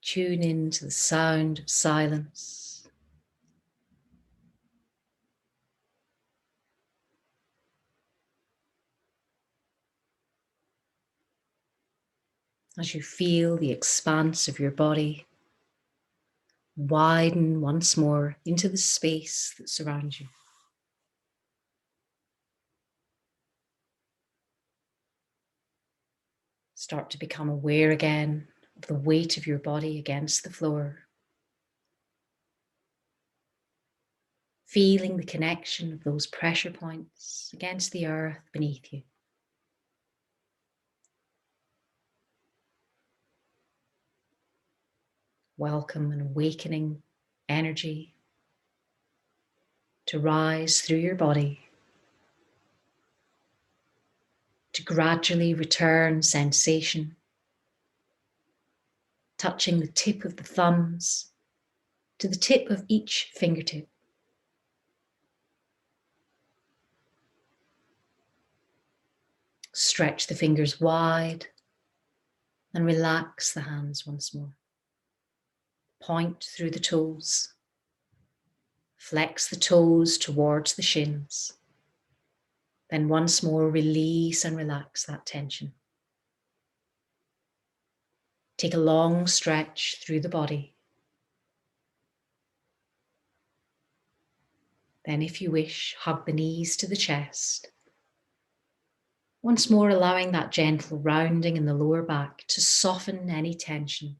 [SPEAKER 1] Tune into the sound of silence. As you feel the expanse of your body widen once more into the space that surrounds you. Start to become aware again of the weight of your body against the floor. Feeling the connection of those pressure points against the earth beneath you. Welcome an awakening energy to rise through your body, to gradually return sensation, touching the tip of the thumbs to the tip of each fingertip. Stretch the fingers wide and relax the hands once more. point through the toes. Flex the toes towards the shins. Then once more release and relax that tension. Take a long stretch through the body. Then, if you wish, hug the knees to the chest. Once more allowing that gentle rounding in the lower back to soften any tension.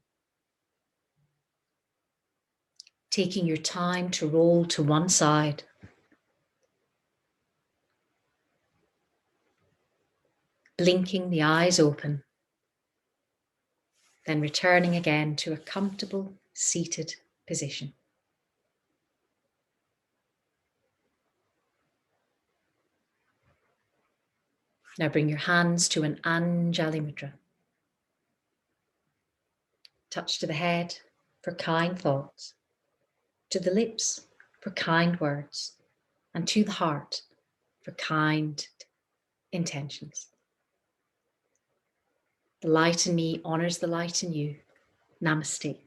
[SPEAKER 1] Taking your time to roll to one side. Blinking the eyes open. Then returning again to a comfortable seated position. Now bring your hands to an Anjali Mudra. Touch to the head for kind thoughts, to the lips for kind words, and to the heart for kind intentions. The light in me honors the light in you. Namaste.